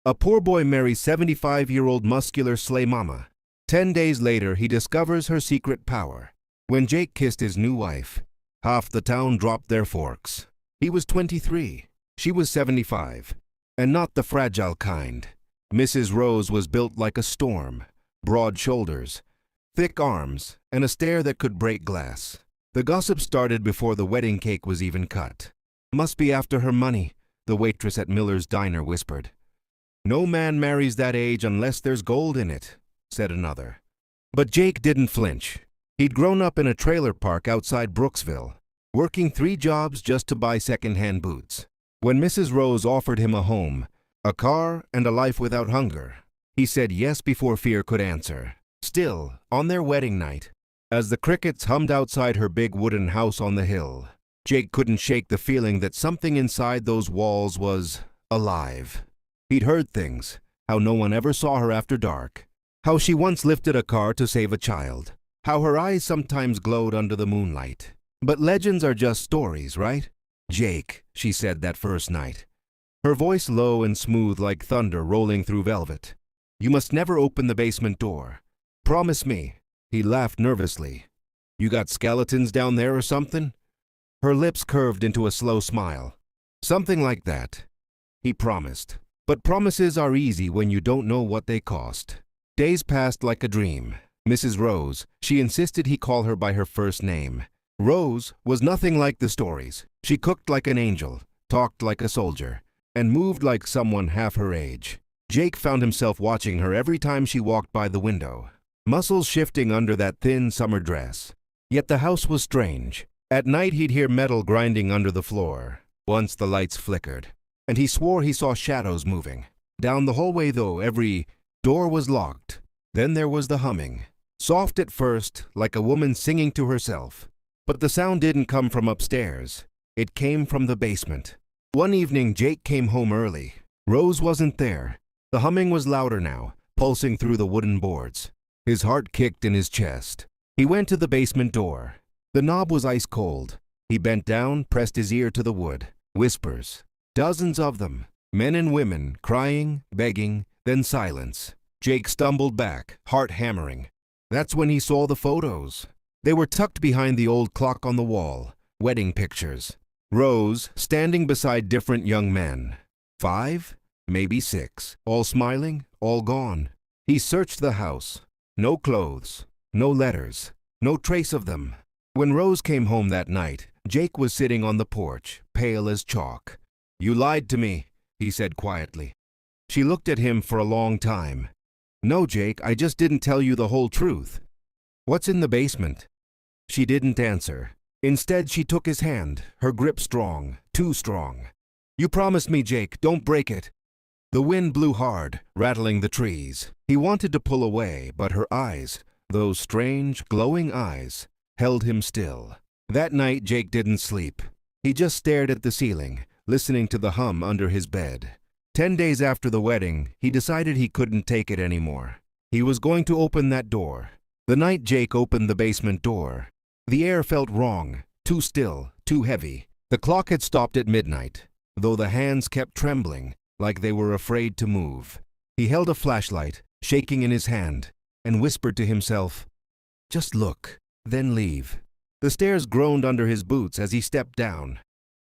A poor boy marries 75-year-old muscular slay mama. 10 days later, he discovers her secret power. When Jake kissed his new wife, half the town dropped their forks. He was 23. She was 75. And not the fragile kind. Mrs. Rose was built like a storm. Broad shoulders, thick arms, and a stare that could break glass. The gossip started before the wedding cake was even cut. "Must be after her money," the waitress at Miller's diner whispered. "No man marries that age unless there's gold in it," said another. But Jake didn't flinch. He'd grown up in a trailer park outside Brooksville, working 3 jobs just to buy second-hand boots. When Mrs. Rose offered him a home, a car, and a life without hunger, he said yes before fear could answer. Still, on their wedding night, as the crickets hummed outside her big wooden house on the hill, Jake couldn't shake the feeling that something inside those walls was alive. He'd heard things, how no one ever saw her after dark, how she once lifted a car to save a child, how her eyes sometimes glowed under the moonlight. But legends are just stories, right? "Jake," she said that first night, her voice low and smooth like thunder rolling through velvet. "You must never open the basement door. Promise me." He laughed nervously. "You got skeletons down there or something?" Her lips curved into a slow smile. "Something like that," he promised. But promises are easy when you don't know what they cost. Days passed like a dream. Mrs. Rose, she insisted he call her by her first name. Rose was nothing like the stories. She cooked like an angel, talked like a soldier, and moved like someone half her age. Jake found himself watching her every time she walked by the window, muscles shifting under that thin summer dress. Yet the house was strange. At night he'd hear metal grinding under the floor. Once the lights flickered, and he swore he saw shadows moving. Down the hallway, though, every door was locked. Then there was the humming. Soft at first, like a woman singing to herself. But the sound didn't come from upstairs. It came from the basement. One evening, Jake came home early. Rose wasn't there. The humming was louder now, pulsing through the wooden boards. His heart kicked in his chest. He went to the basement door. The knob was ice cold. He bent down, pressed his ear to the wood. Whispers. Dozens of them. Men and women, crying, begging, then silence. Jake stumbled back, heart hammering. That's when he saw the photos. They were tucked behind the old clock on the wall. Wedding pictures. Rose, standing beside different young men. 5, maybe 6. All smiling, all gone. He searched the house. No clothes. No letters. No trace of them. When Rose came home that night, Jake was sitting on the porch, pale as chalk. "You lied to me," he said quietly. She looked at him for a long time. "No, Jake, I just didn't tell you the whole truth." "What's in the basement?" She didn't answer. Instead, she took his hand, her grip strong, too strong. "You promised me, Jake, don't break it." The wind blew hard, rattling the trees. He wanted to pull away, but her eyes, those strange, glowing eyes, held him still. That night, Jake didn't sleep. He just stared at the ceiling, listening to the hum under his bed. 10 days after the wedding, he decided he couldn't take it anymore. He was going to open that door. The night Jake opened the basement door, the air felt wrong, too still, too heavy. The clock had stopped at midnight, though the hands kept trembling, like they were afraid to move. He held a flashlight, shaking in his hand, and whispered to himself, "Just look, then leave." The stairs groaned under his boots as he stepped down.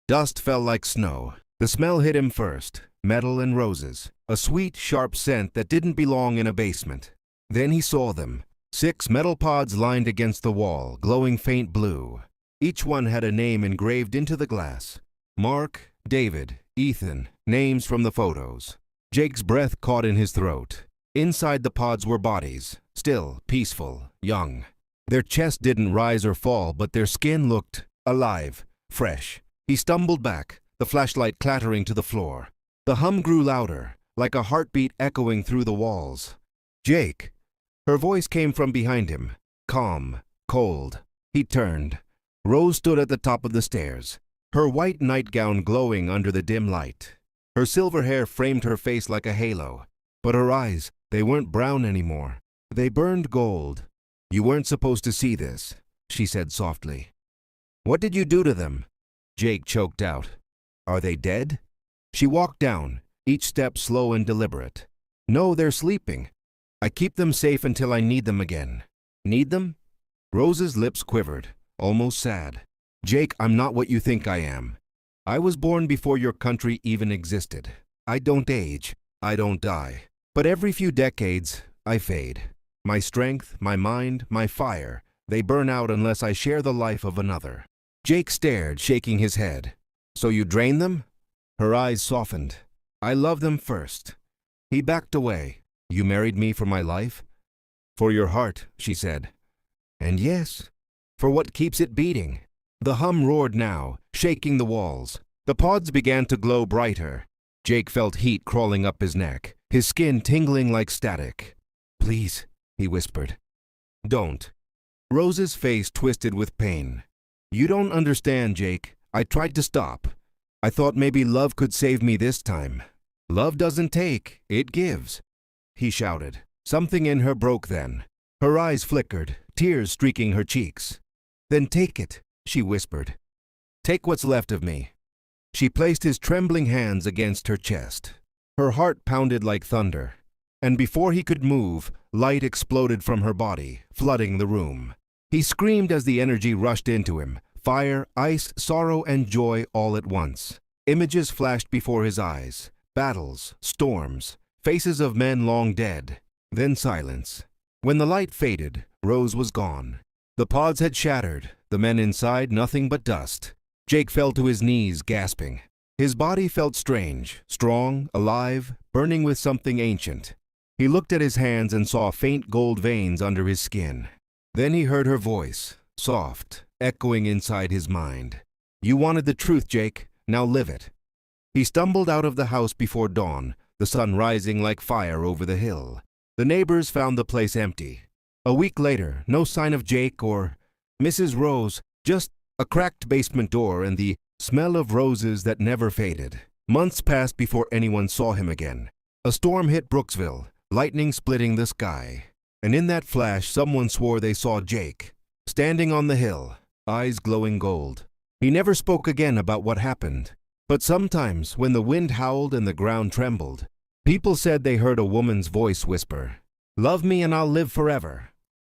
Dust fell like snow. The smell hit him first, metal and roses, a sweet, sharp scent that didn't belong in a basement. Then he saw them, 6 metal pods lined against the wall, glowing faint blue. Each one had a name engraved into the glass. Mark, David, Ethan, names from the photos. Jake's breath caught in his throat. Inside the pods were bodies, still, peaceful, young. Their chests didn't rise or fall, but their skin looked alive, fresh. He stumbled back, the flashlight clattering to the floor. The hum grew louder, like a heartbeat echoing through the walls. "Jake!" Her voice came from behind him, calm, cold. He turned. Rose stood at the top of the stairs, her white nightgown glowing under the dim light. Her silver hair framed her face like a halo, but her eyes, they weren't brown anymore. They burned gold. "You weren't supposed to see this," she said softly. "What did you do to them?" Jake choked out. "Are they dead?" She walked down, each step slow and deliberate. No, they're sleeping. I keep them safe until I need them again. Need them? Rose's lips quivered, almost sad. Jake, I'm not what you think I am. I was born before your country even existed. I don't age. I don't die. But every few decades, I fade. My strength, my mind, my fire, they burn out unless I share the life of another. Jake stared, shaking his head. So you drain them? Her eyes softened. I love them first. He backed away. You married me for my life? For your heart, she said. And yes, for what keeps it beating. The hum roared now, shaking the walls. The pods began to glow brighter. Jake felt heat crawling up his neck, his skin tingling like static. Please, he whispered. Don't. Rose's face twisted with pain. You don't understand, Jake. I tried to stop. I thought maybe love could save me this time. Love doesn't take, it gives. He shouted. Something in her broke then. Her eyes flickered, tears streaking her cheeks. Then take it, she whispered. Take what's left of me. She placed his trembling hands against her chest. Her heart pounded like thunder. And before he could move, light exploded from her body, flooding the room. He screamed as the energy rushed into him. Fire, ice, sorrow, and joy all at once. Images flashed before his eyes. Battles, storms, faces of men long dead. Then silence. When the light faded, Rose was gone. The pods had shattered, the men inside nothing but dust. Jake fell to his knees, gasping. His body felt strange, strong, alive, burning with something ancient. He looked at his hands and saw faint gold veins under his skin. Then he heard her voice, soft, echoing inside his mind. You wanted the truth, Jake. Now live it. He stumbled out of the house before dawn, the sun rising like fire over the hill. The neighbors found the place empty. A week later, no sign of Jake or Mrs. Rose, just a cracked basement door and the smell of roses that never faded. Months passed before anyone saw him again. A storm hit Brooksville, lightning splitting the sky. And in that flash, someone swore they saw Jake, standing on the hill, eyes glowing gold. He never spoke again about what happened. But sometimes, when the wind howled and the ground trembled, people said they heard a woman's voice whisper, "Love me and I'll live forever."